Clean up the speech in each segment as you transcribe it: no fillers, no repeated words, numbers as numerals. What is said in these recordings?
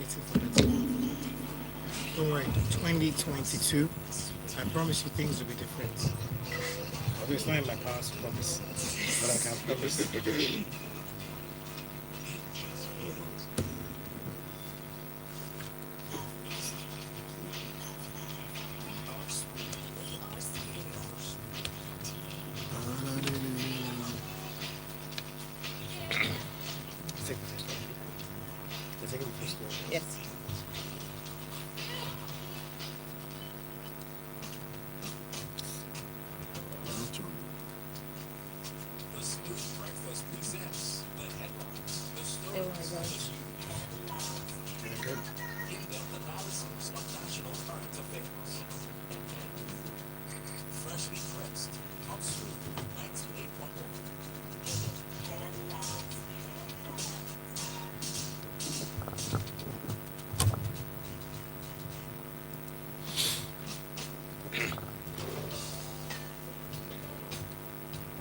advocating for better life. Don't worry, 2022, I promise you things will be different. Although it's not in my power to promise, but I can promise. Let's take the first one. Let's take the first one. Yes. Oh my gosh. Good.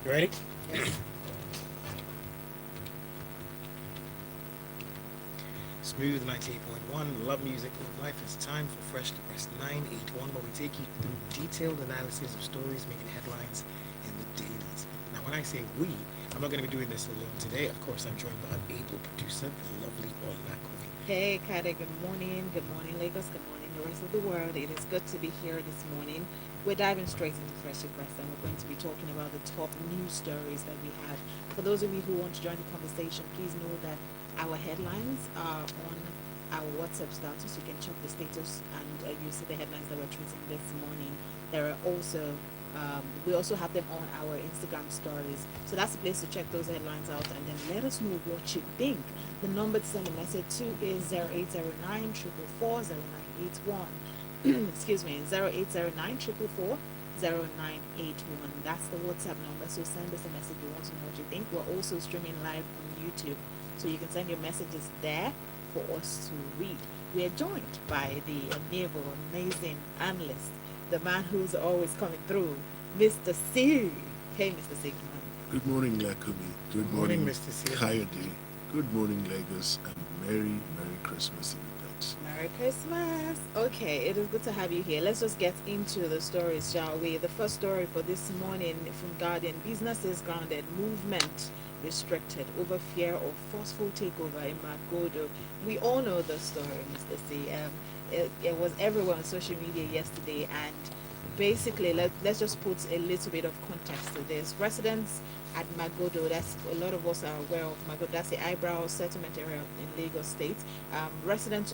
You ready? Yes. Smooth 98.1, love music, love life. It's time for Fresh to Press 981, where we take you through detailed analysis of stories making headlines in the dailies. Now, when I say we, I'm not going to be doing this alone today. Of course, I'm joined by our able producer, the lovely Olakomi. Hey, Kade, good morning. Good morning, Lagos. Good morning, the rest of the world. It is good to be here this morning. We're diving straight into Fresh Press, and we're going to be talking about the top news stories that we have. For those of you who want to join the conversation, please know that our headlines are on our WhatsApp status. You can check the status, and you see the headlines that we're tweeting this morning. There are also we also have them on our Instagram stories. So that's the place to check those headlines out and then let us know what you think. The number to send a message to is 0809 444 0981. Excuse me, 0809 444 0981. That's the WhatsApp number. So send us a message. We want to know what you think. We're also streaming live on YouTube. So you can send your messages there for us to read. We are joined by the amiable, amazing analyst, the man who's always coming through, Mr. C. Hey, Mr. C, Good morning, Lakumi. Good Morning, morning, Mr. C. Kayode. Good morning, Lagos, and Merry Christmas in advance. Merry Christmas. Okay, it is good to have you here. Let's just get into the stories, shall we? The first story for this morning from Guardian: businesses grounded, movement restricted over fear of forceful takeover in Magodo. We all know the story, Mr. C. It was everywhere on social media yesterday, and basically, let's just put a little bit of context to this. Residents at Magodo, that's a lot of us are aware of Magodo, that's the eyebrow settlement area in Lagos State. Residents,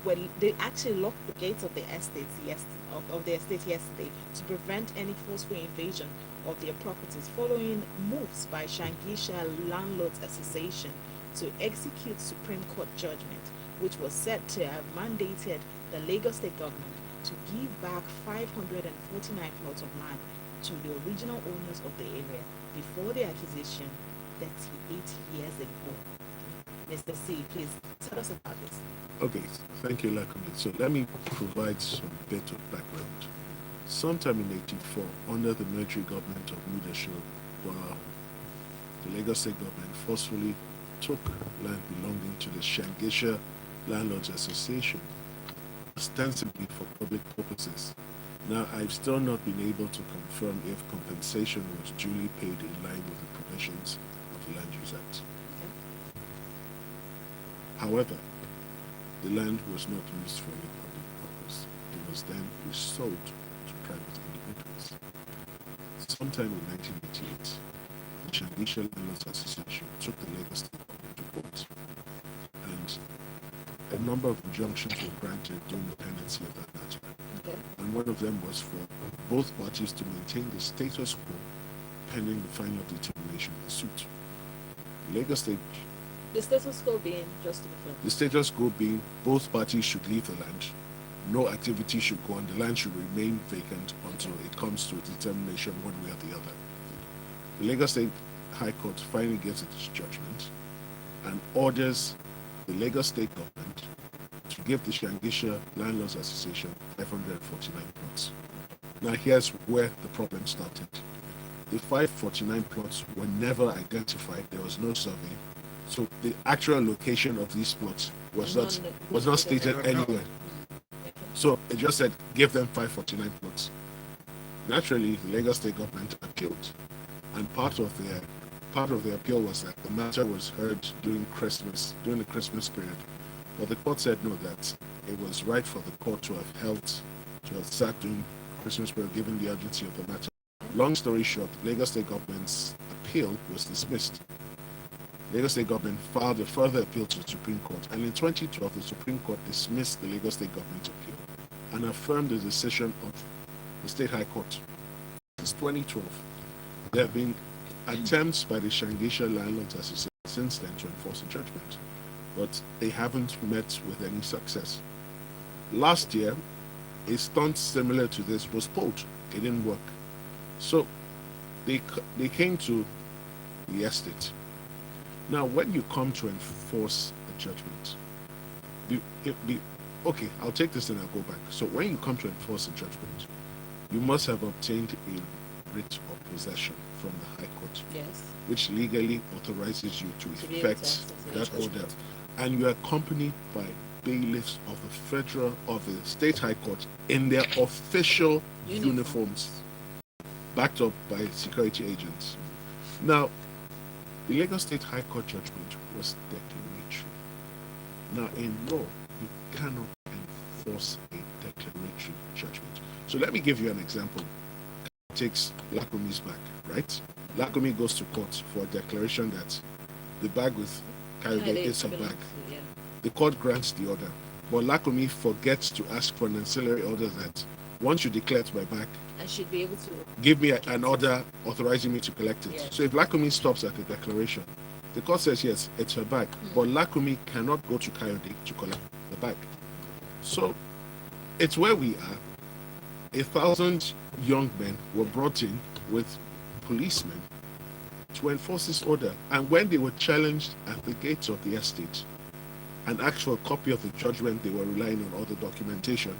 well, they actually locked the gates of the estates of the estate yesterday to prevent any forceful invasion of their properties following moves by Shangisha Landlords Association to execute Supreme Court judgment, which was said to have mandated the Lagos State government to give back 549 plots of land to the original owners of the area before the acquisition 38 years ago. Mr. C, please tell us about this. Okay, thank you, Lakumi. So let me provide some bit of background. Sometime in 84, under the military government of Mudasho Bola, the Lagos State government forcefully took land belonging to the Shangisha Landlords Association, ostensibly for public purposes. Now, I've still not been able to confirm if compensation was duly paid in line with the provisions of the Land Use Act. However, the land was not used for any public purpose. It was then resold to private individuals. Sometime in 1988, the Shangisha Landlords Association took the Lagos State government to court, and a number of injunctions were granted during the pendency of that matter. Okay. And one of them was for both parties to maintain the status quo pending the final determination of the suit. Lagos State, The status quo being, just to be clear. the status quo being both parties should leave the land, no activity should go on, the land should remain vacant until it comes to a determination one way or the other. The Lagos State High Court finally gets its judgment and orders the Lagos State government to give the Shangisha Landlords Association 549 plots. Now here's where the problem started. The 549 plots were never identified, there was no survey, So the actual location of these plots was not stated anywhere. So it just said give them 549 plots. Naturally, the Lagos State government appealed, and part of the appeal was that the matter was heard during the Christmas period. But the court said no, that it was right for the court to have sat during Christmas period, given the urgency of the matter. Long story short, Lagos State government's appeal was dismissed. Lagos State government filed a further appeal to the Supreme Court, and in 2012, the Supreme Court dismissed the Lagos State government appeal and affirmed the decision of the State High Court. Since 2012, there have been attempts by the Shangisha Landlords Association since then to enforce a judgment, but they haven't met with any success. Last year, a stunt similar to this was pulled. It didn't work. So they came to the estate. Now, when you come to enforce a judgment, okay, I'll take this and I'll go back. So when you come to enforce a judgment, you must have obtained a writ of possession from the High Court, Yes. which legally authorizes you to To be able to effect access the that judgment. order. And you are accompanied by bailiffs of the State High Court in their official uniforms, backed up by security agents. Now, the Lagos State High Court judgment was declaratory. Now, in law, you cannot enforce a declaratory judgment. So let me give you an example. Takes Lakumi's bag, right? Lakumi goes to court for a declaration that the bag with Kayode is her bag. Yeah. The court grants the order, but Lakumi forgets to ask for an ancillary order that once you declare it's my bag, I should be able to. give me an order authorizing me to collect it. Yes. So if Lakumi stops at the declaration, the court says yes, it's her bag, but Lakumi cannot go to Kayode to collect the bag. So it's where we are. 1,000 young men were brought in with policemen to enforce this order. And when they were challenged at the gates of the estate and asked for a copy of the judgment, they were relying on all the documentation.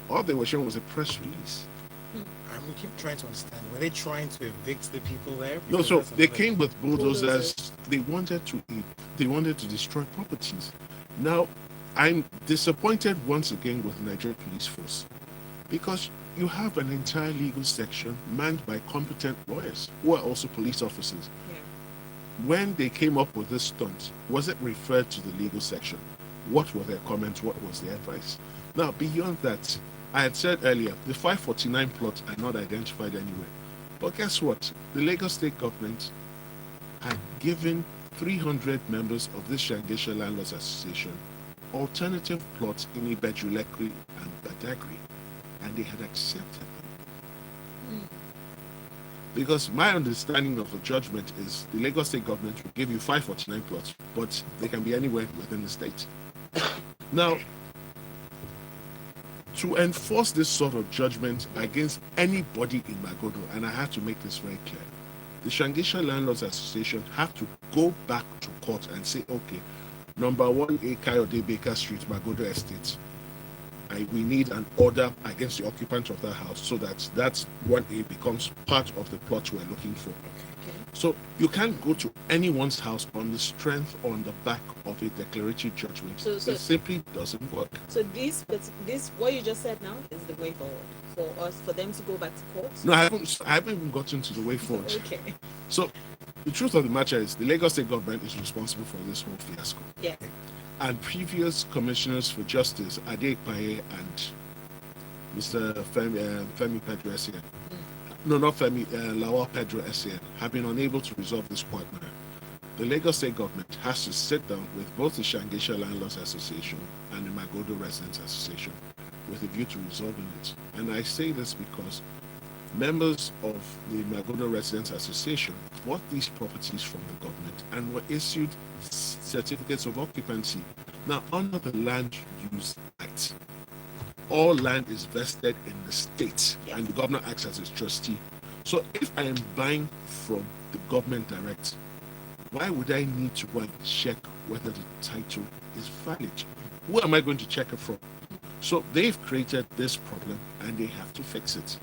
All they were showing was a press release. We keep trying to understand. Were they trying to evict the people there? No, Because so that's they another- came with bulldozers. Bulldozers. They wanted to destroy properties. Now, I'm disappointed once again with the Nigerian police force, because you have an entire legal section manned by competent lawyers who are also police officers. Yeah. When they came up with this stunt, was it referred to the legal section? What were their comments? What was their advice? Now, beyond that, I had said earlier, the 549 plots are not identified anywhere. But guess what? The Lagos State government had given 300 members of this Shangisha Landlords Association alternative plots in Ibejulekri and Badagry, and they had accepted them. Because my understanding of the judgment is the Lagos State government will give you 549 plots, but they can be anywhere within the state. Now, to enforce this sort of judgment against anybody in Magodo, and I have to make this very clear, the Shangisha Landlords Association have to go back to court and say, okay, number 1A Kayode Baker Street, Magodo Estate, we need an order against the occupant of that house so that 1A becomes part of the plot we're looking for. Okay. So you can't go to anyone's house on the strength or on the back of a declaratory judgment. So- it simply doesn't work. So this what you just said now is the way forward for them to go back to court. No, I haven't even gotten to the way forward. Okay. So the truth of the matter is the Lagos State government is responsible for this whole fiasco. Yeah. And previous commissioners for justice, Ade Paye and Mr. Femi Pedro Essien, no, not Femi, Lawal Pedro Essien, have been unable to resolve this quagmire. The Lagos State government has to sit down with both the Shangisha Landlords Association and the Magodo Residents Association with a view to resolving it. And I say this because members of the Magodo Residents Association bought these properties from the government and were issued certificates of occupancy. Now, under the Land Use Act, all land is vested in the state, Yes. and the governor acts as its trustee. So if I am buying from the government direct, why would I need to go and check whether the title is valid? Who am I going to check it from? So they've created this problem and they have to fix it.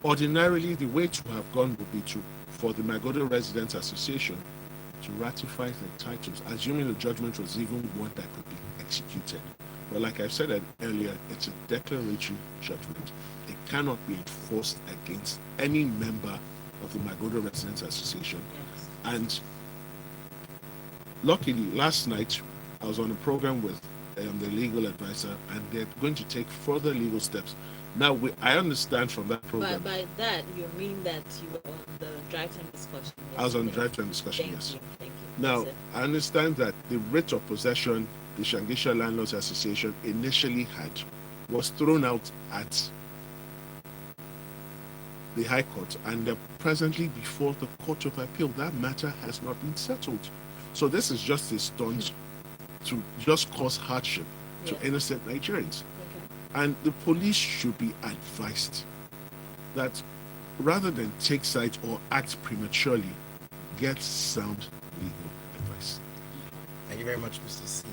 Ordinarily, the way to have gone would be for the Magodo Residents Association to ratify the titles, assuming the judgment was even one that could be executed. But like I said earlier, it's a declaratory judgment. It cannot be enforced against any member of the Magodo Residents Association. Yes. And luckily, last night I was on a program with the legal advisor, and they're going to take further legal steps. Now, I understand from that program. But by that, you mean that you were on the drive time discussion? I was on the yesterday. drive time discussion, Thank yes. you. Thank you. Now, That's it. I understand that the writ of possession the Shangisha Landlords Association initially had was thrown out at the High Court, and they're presently before the Court of Appeal. That matter has not been settled. So this is just a stunt to just cause hardship to Yes. innocent Nigerians. Okay. And the police should be advised that rather than take sides or act prematurely, get sound legal advice. Thank you very much, Mr. C.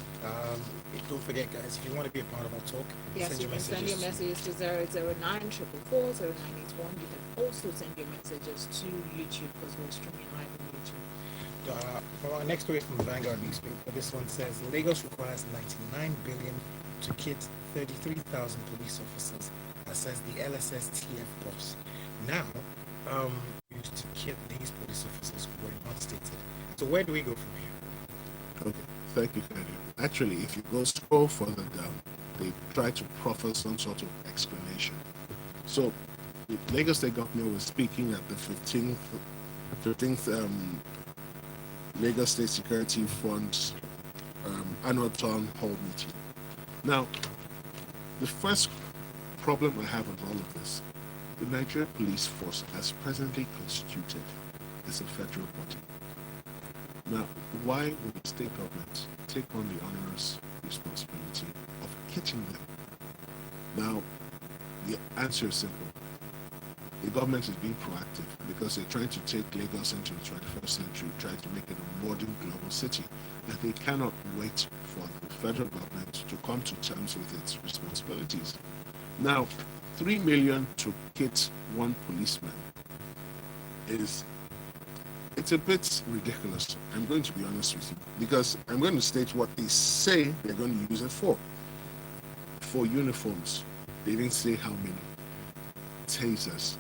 Don't forget, guys, if you want to be a part of our talk, Yes, send you your can send your messages. messages to 009444981. You can also send your messages to YouTube because we're streaming live on YouTube. For our next story from the Vanguard newspaper, this one says Lagos requires 99 billion to kit 33,000 police officers, says the LSSTF boss. Now, used to kit these police officers who were not stated. So where do we go from here? Okay, thank you, Kanye. Actually, if you scroll further down, they try to proffer some sort of explanation. So, the Lagos State Governor was speaking at the 15th Lagos State Security Fund annual town hall meeting. Now, the first problem I have with all of this, the Nigerian police force, as presently constituted, is a federal body. Now, why would the state government take on the onerous responsibility of kitting them? Now, the answer is simple. The government is being proactive because they're trying to take Lagos into the 21st century, trying to make it a modern global city, and they cannot wait for the federal government to come to terms with its responsibilities. Now, 3 million to kit one policeman it's a bit ridiculous. I'm going to be honest with you, because I'm going to state what they say they're going to use it for. For uniforms, they didn't say how many. Tasers,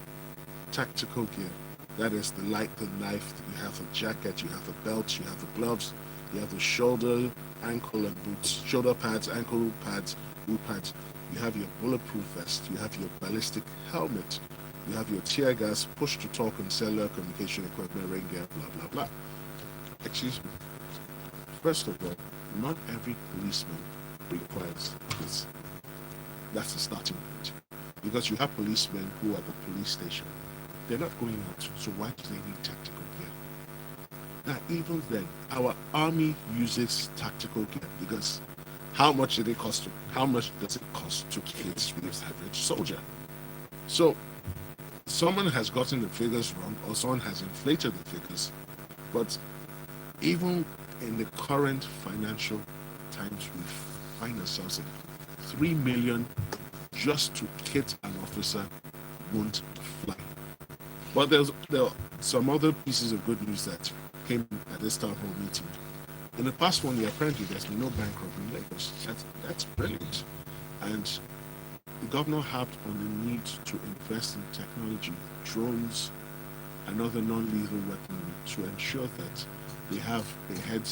tactical gear, that is the light, the knife, you have a jacket, you have a belt, you have the gloves, you have the shoulder, ankle and boots, shoulder pads, ankle pads, boot pads, you have your bulletproof vest, you have your ballistic helmet, you have your tear gas, push-to-talk and cellular communication equipment, rain gear, blah, blah, blah. Excuse me. First of all, not every policeman requires this. That's the starting point. Because you have policemen who are at the police station. They're not going out, so why do they need tactical gear? Now, even then, our army uses tactical gear because how much did it cost? How much does it cost to kill the average soldier? So, someone has gotten the figures wrong, or someone has inflated the figures. But even in the current financial times we find ourselves in, 3 million just to kit an officer won't fly. But there are some other pieces of good news that came at this town hall meeting. In the past 1 year, apparently there's been no bank robbery in Lagos. That's brilliant. And the governor harped on the need to invest in technology, drones, and other non-lethal weaponry to ensure that they have a head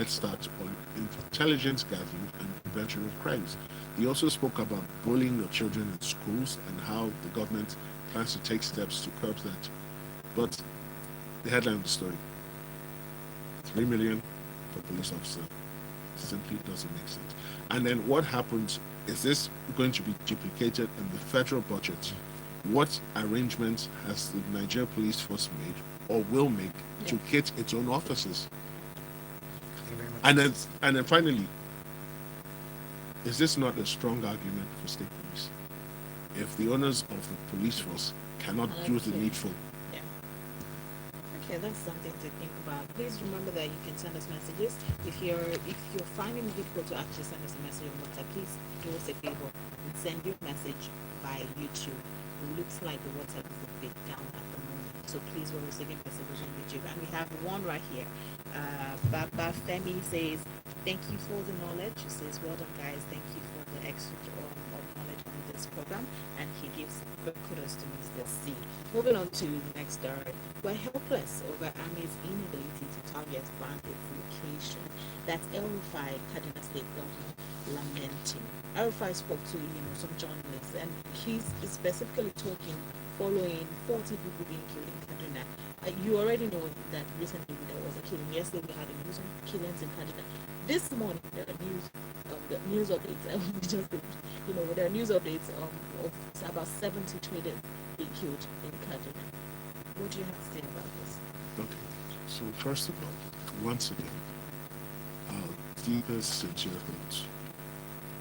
start on intelligence gathering and prevention of crimes. He also spoke about bullying of children in schools and how the government plans to take steps to curb that. But the headline of the story, 3 million for police officer, simply doesn't make sense. And then what happens, is this going to be duplicated in the federal budget? What arrangements has the Nigeria Police Force made or will make to kit its own officers? And then finally, is this not a strong argument for state police? If the owners of the police force cannot do the needful. Yeah. Okay, that's something to think about. Please remember that you can send us messages. If you're finding it difficult to actually send us a message on WhatsApp, please do us a favor and send your message via YouTube. It looks like the WhatsApp is a bit down at the moment, so please, we're receiving messages on YouTube, and we have one right here. Baba Femi says, thank you for the knowledge. She says, well done, guys. Thank you for the exchange of knowledge on this program. And he gives kudos to Mr. C. Moving on to the next story. We're helpless over Army's inability to target bandits location. That's El Rufai, Kaduna State Governor, lamenting. El Rufai spoke to some journalists, and he's specifically talking following 40 people being killed in Kaduna. You already know that recently there was a killing. Yesterday we had a news on killings in Kaduna. This morning there are news updates. There are news updates of about 70 traders being killed in Kaduna. What do you have to say about this? Okay, so first of all, once again, our deepest sincere thoughts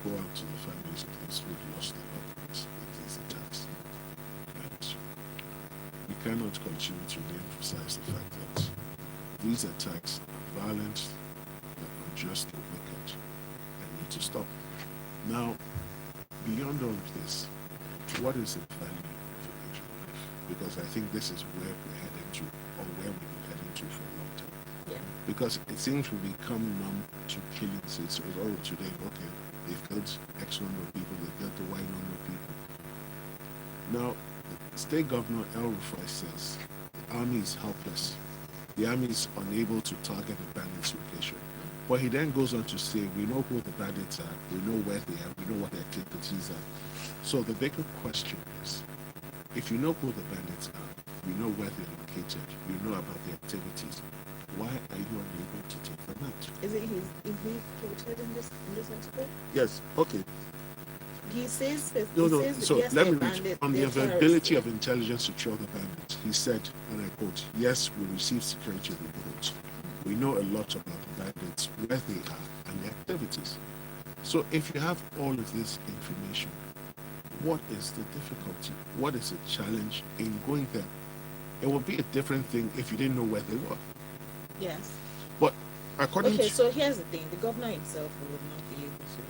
go out to the families of those who lost their loved ones in these attacks. And we cannot continue to re-emphasize the fact that these attacks are violent, they're unjust, or wicked, and need to stop. Now, beyond all of this, what is the value of a Nigerian life? Because I think this is where we're heading to, or where we've been heading to for a long time. Yeah. Because it seems we become numb to killings. It's today, okay, they've killed X number of people, they've killed the Y number of people. Now, the state governor El Rufai says the army is helpless. The army is unable to target the bandits' location. But he then goes on to say, we know who the bandits are, we know where they are, we know what their activities are. So the bigger question is, if you know who the bandits are, you know where they're located, you know about their activities, why are you unable to take them out? Is he quoted in this article? Yes, okay. He says No. So yes, let me bandits, read. On the availability of intelligence to trail the bandits, he said, and I quote, yes, we received security reports. We know a lot about the bandits, where they are, and their activities. So if you have all of this information, what is the difficulty? What is the challenge in going there? It would be a different thing if you didn't know where they were. Yes. But according to... so here's the thing. The governor himself would not be able to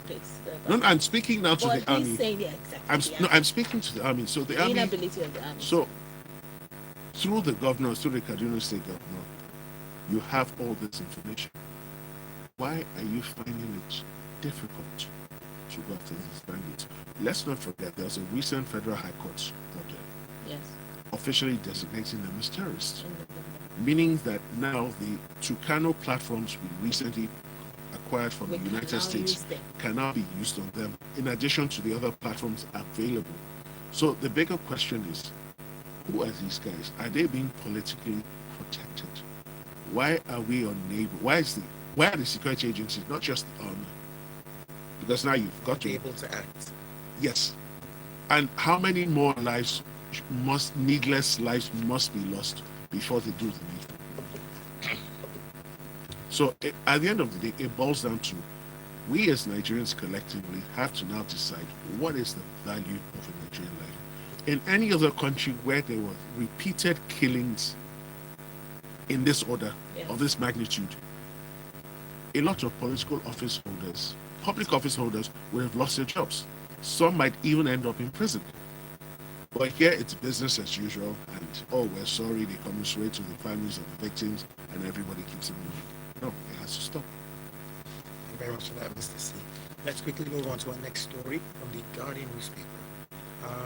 place the... No, I'm speaking now to the army. He's saying, yeah, exactly. I'm speaking to the army. So the army... inability of the army. So, through the governor, through the Kaduna State governor, you have all this information. Why are you finding it difficult to go after these bandits? Let's not forget, there was a recent federal high court order officially designating them as terrorists, meaning that now the Tucano platforms we recently acquired from the United States can now be used on them, in addition to the other platforms available. So the bigger question is, who are these guys? Are they being politically protected? Why are we unable? Why are the security agencies, not just the army? Because now you've got to be able to act. Yes. And how many more needless lives must be lost before they do the needful? So at the end of the day, it boils down to, we as Nigerians collectively have to now decide what is the value of a Nigerian life. In any other country where there were repeated killings in this order, of this magnitude, a lot of political office holders, public office holders, would have lost their jobs. Some might even end up in prison. But here it's business as usual, and we're sorry, they come straight to the families of the victims, and everybody keeps it moving. No, it has to stop. Thank you very much for that, Mr. C. Let's quickly move on to our next story from the Guardian newspaper.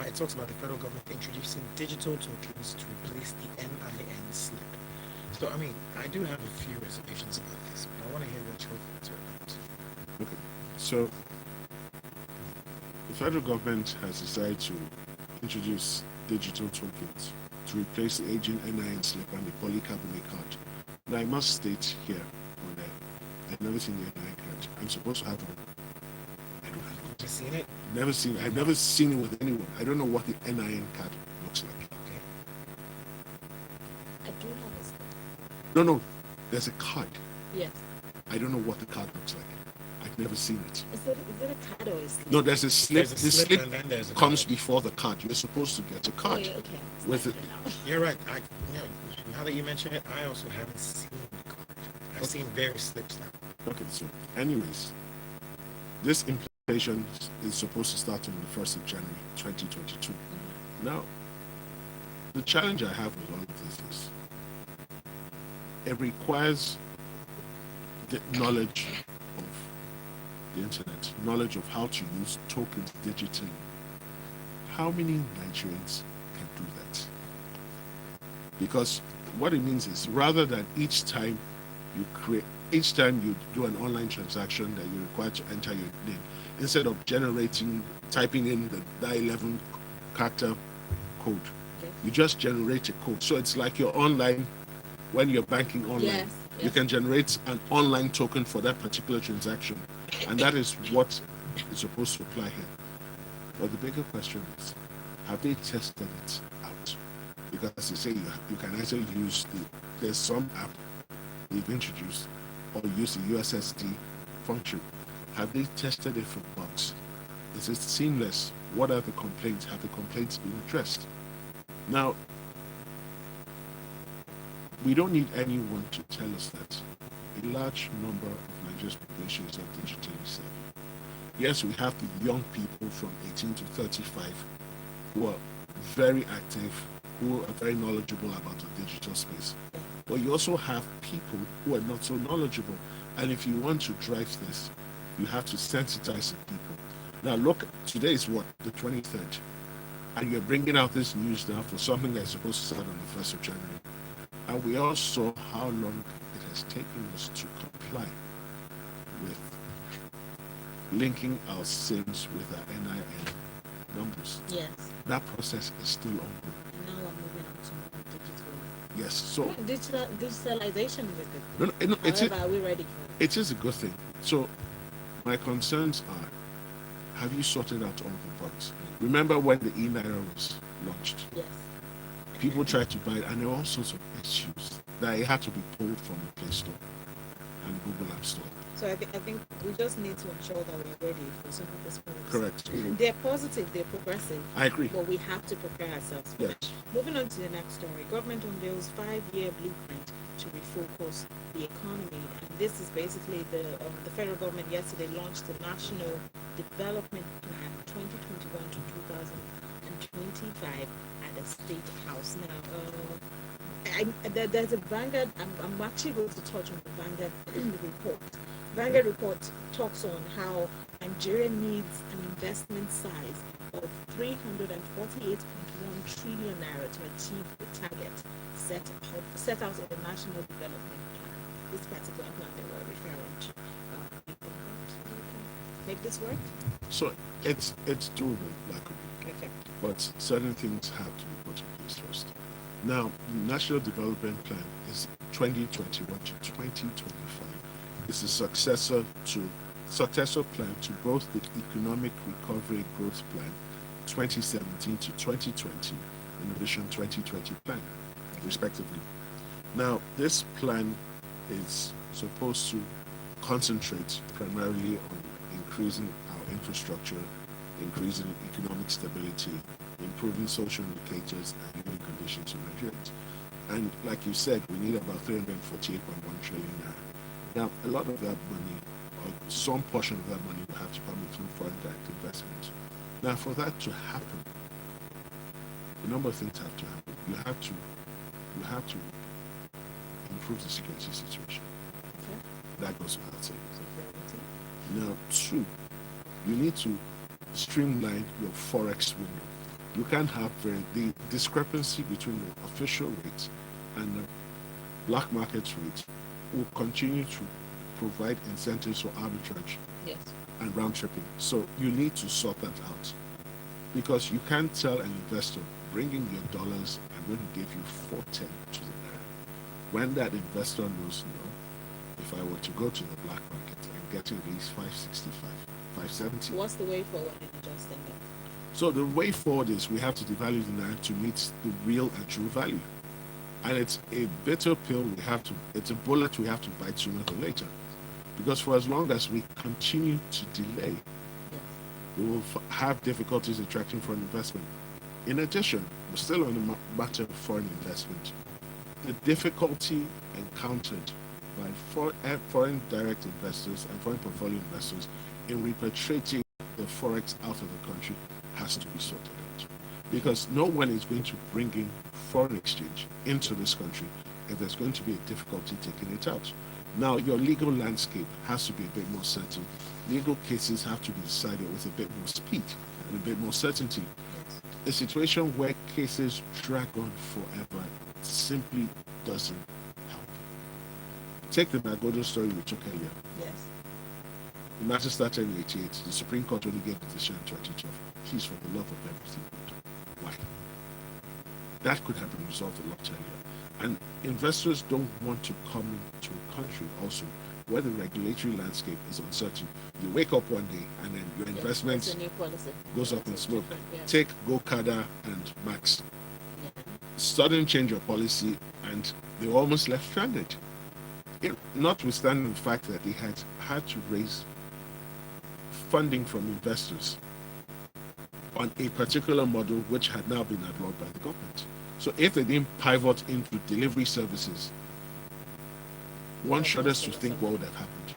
It talks about the federal government introducing digital tokens to replace the NIN slip. So, I do have a few reservations about this, but I want to hear what your thoughts are about. Okay, so the federal government has decided to introduce digital tokens to replace the aging NIN slip and the polycarbonate card. Now, I must state here on that, I've never seen the NIN card. I'm supposed to have one. I don't have one. Have you seen it? Never seen it. I've never seen it with anyone. I don't know what the NIN card looks like. Okay. I do have a slip. No, there's a card. Yes. I don't know what the card looks like. I've never seen it. Is it a card or a slip? No, there's a slip. There's a the slip slip and then there's a comes card. before the card. You're supposed to get a card. Oh, yeah, okay. With it. You're right. Now that you mention it, I also haven't seen the card. I've seen various slips now. Okay, so anyways, this implementation is supposed to start on the 1st of January 2022. Now, the challenge I have with all of this is, it requires the knowledge of the internet, knowledge of how to use tokens digitally. How many Nigerians can do that? Because what it means is, rather than each time you do an online transaction that you're required to enter your name, instead of typing in the 11 character code, you just generate a code. So it's like you're online when you're banking online. Yes. You can generate an online token for that particular transaction, and that is what is supposed to apply here. But the bigger question is, have they tested it out? Because as you say, you can actually use there's some app they've introduced or use the USSD function. Have they tested it for bugs? Is it seamless? What are the complaints? Have the complaints been addressed? Now, we don't need anyone to tell us that a large number of Nigeria's population is not digitally savvy. Yes, we have the young people from 18 to 35 who are very active, who are very knowledgeable about the digital space. But you also have people who are not so knowledgeable. And if you want to drive this, you have to sensitize the people. Now look, today is what, the 23rd? And you're bringing out this news now for something that's supposed to start on the 1st of January. And we all saw how long it has taken us to comply with linking our SIMs with our NIN numbers. Yes. That process is still ongoing. And now we're moving on to more digital. Yes, so Digitalization is a good thing. No, Are we ready for it? it is a good thing. So my concerns are, have you sorted out all the bugs? Remember when the e-naira was launched? Yes. People tried to buy it, and there were all sorts of issues that it had to be pulled from the Play Store and Google App Store. So I think we just need to ensure that we're ready for some of these problems. Correct. They're positive, they're progressive. I agree. But we have to prepare ourselves for Yes. it. Moving on to the next story. Government unveils 5-year blueprint to refocus the economy. And this is basically the federal government yesterday launched the National Development Plan 2021 to 2025 at the State House. Now, there's a Vanguard. I'm actually going to touch on the Vanguard report. Vanguard report talks on how Nigeria needs an investment size of 348.1 trillion naira to achieve the target set out in the National Development Plan. This particular plan that we're referring to. You think that we can make this work? So it's doable, like, Okay. but certain things have to be put in place first. Now, the National Development Plan is 2021 to 2025. It's a successor plan to both the Economic Recovery and Growth Plan 2017 to 2020 and the Vision 2020 plan, respectively. Now, this plan is supposed to concentrate primarily on increasing our infrastructure, increasing economic stability, improving social indicators and living conditions for Nigerians. And like you said, we need about 348.1 trillion naira. Now, a lot of that money, or some portion of that money, will have to come in through foreign direct investment. Now, for that to happen, a number of things have to happen. You have to improve the security situation. Okay. That goes without saying. Now, two, you need to streamline your forex window. You can't have the discrepancy between the official rate and the black market rate will continue to provide incentives for arbitrage and round tripping. So you need to sort that out, because you can't tell an investor, bring in your dollars, I'm going to give you 410 to the naira, when that investor knows, no, if I were to go to the black market, I'm getting at least 565, 570. What's the way forward in adjusting that? So the way forward is we have to devalue the naira to meet the real and true value. And it's a bitter pill it's a bullet we have to bite sooner or later. Because for as long as we continue to delay, we will have difficulties attracting foreign investment. In addition, we're still on the matter of foreign investment. The difficulty encountered by foreign direct investors and foreign portfolio investors in repatriating the forex out of the country has to be sorted out. Because no one is going to bring in foreign exchange into this country if there's going to be a difficulty taking it out. Now, your legal landscape has to be a bit more certain. Legal cases have to be decided with a bit more speed and a bit more certainty. Yes. A situation where cases drag on forever simply doesn't help. Take the Magodo story we took earlier. Yes. The matter started in 88. The Supreme Court only gave a decision in 2012. Please, for the love of everything good, why? That could have been resolved a lot earlier. And investors don't want to come into a country also where the regulatory landscape is uncertain. You wake up one day and then your investments goes up in smoke. Take Gokada and Max. Sudden change of policy and they were almost left stranded. Notwithstanding the fact that they had to raise funding from investors on a particular model which had now been outlawed by the government. So if they didn't pivot into delivery services, one shudders to think what would have happened.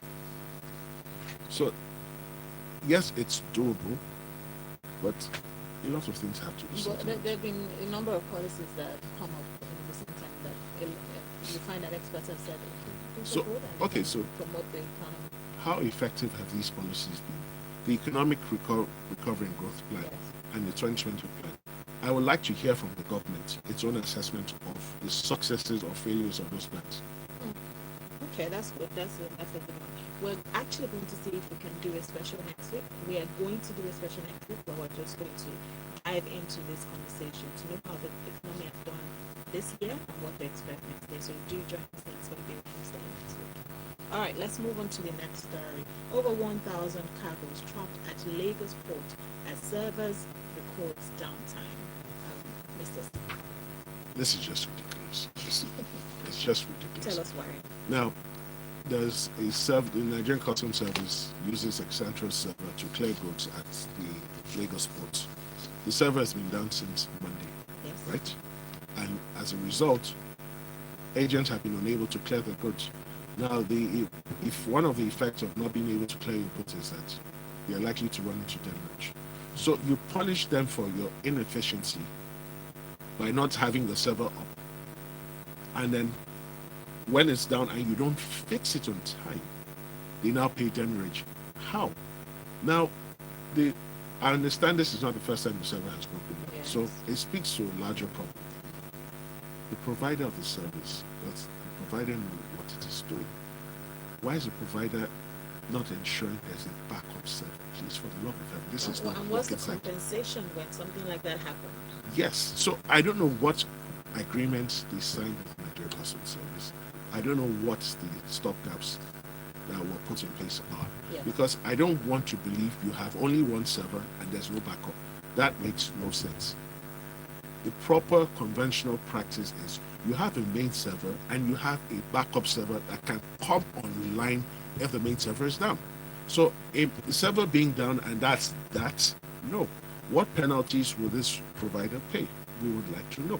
So yes, it's doable, but a lot of things have to be Well, sorted. there have been a number of policies that have come up in the same time that you find that experts have said So, okay, so promote the economy. how effective have these policies been? The Economic Recovery and Growth Plan and the 2020 plan. I would like to hear from the government its own assessment of the successes or failures of those plans. Okay, that's good. That's a good one. We're actually going to see if we can do a special next week. We are going to do a special next week, but we're just going to dive into this conversation to know how the economy has done this year and what to expect next year. So do join us. It's going to be interesting next week. All right, let's move on to the next story. Over 1,000 cargoes trapped at Lagos port as servers records downtime. Mr. Steve. This is just ridiculous. It's just ridiculous. Tell us why. Now, there's the Nigerian Customs Service uses a central server to clear goods at the Lagos port. The server has been down since Monday, Yes. right? And as a result, agents have been unable to clear the goods. Now, if one of the effects of not being able to clear your goods is that you're likely to run into damage. So you punish them for your inefficiency by not having the server up. And then when it's down and you don't fix it on time, they now pay demurrage. How? Now, I understand this is not the first time the server has broken down. Yes. So it speaks to a larger problem. The provider of the service, that's the provider knows what it is doing. Why is the provider not ensuring there's a backup server? Please, for the love of heaven, this is not And what's the rocket science. compensation when something like that happens? Yes. So I don't know what agreements they signed with Nigerian Customs Service. I don't know what the stopgaps that were put in place are. Yeah. Because I don't want to believe you have only one server and there's no backup. That makes no sense. The proper conventional practice is you have a main server and you have a backup server that can come online if the main server is down. So a server being down and that's that, no. What penalties will this provider pay? We would like to know.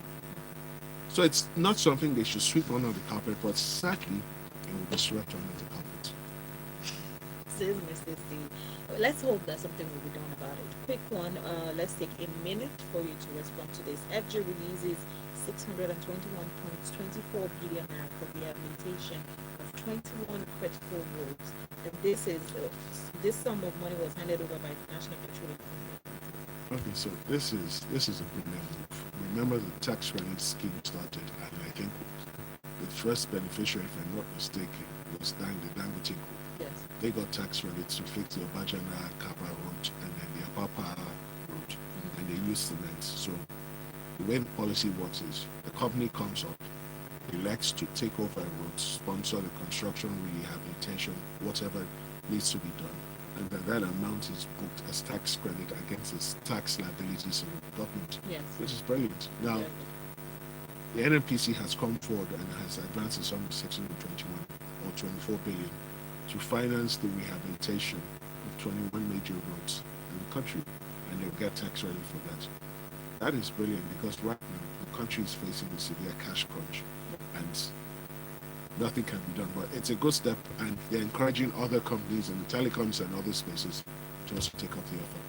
So it's not something they should sweep under the carpet, but sadly, it will be swept under the carpet. Says Mr. Steve. Let's hope that something will be done about it. Quick one, let's take a minute for you to respond to this. FG releases 621.24 billion naira for rehabilitation of 21 critical roads. And this sum of money was handed over by the National Petroleum Company. Okay, so this is a brilliant move. Remember the tax relief scheme started, and I think the first beneficiary, if I'm not mistaken, was the Dangote Group. Yes. They got tax credits to fix the Obajana Kaba road and then the Apapa road, and they use cement. So the way the policy works is the company comes up, elects to take over a road, sponsor the construction, rehabilitation, whatever needs to be done, and then that amount is booked as tax credit against its tax liabilities of the government, Yes. which is brilliant. Now, Very the NNPC has come forward and has advanced a sum of 621 or 24 billion to finance the rehabilitation of 21 major roads in the country, and they'll get tax relief for that. That is brilliant because right now the country is facing a severe cash crunch, and nothing can be done. But it's a good step, and they're encouraging other companies in the telecoms and other spaces to also take up the offer.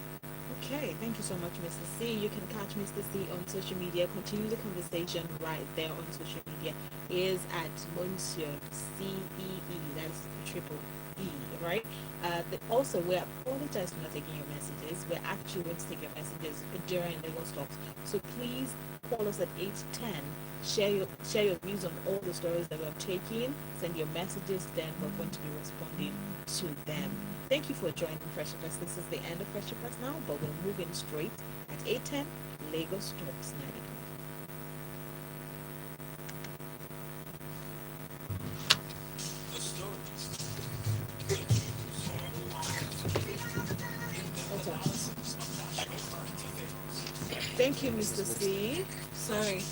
Okay, thank you so much, Mr. C. You can catch Mr. C on social media. Continue the conversation right there on social media. He is at Monsieur CEE. That's triple E, right? Also, we apologize for not taking your messages. We're actually going to take your messages during Lagos Talks. So please call us at 810. Share your views on all the stories that we're taking. Send your messages. Then we're going to be responding to them. Thank you for joining Fresh Press. This is the end of Fresh Press now, but we're moving straight at 8:10. Lagos Talks 9 o'clock. Okay. Thank you, Mr. C. Sorry.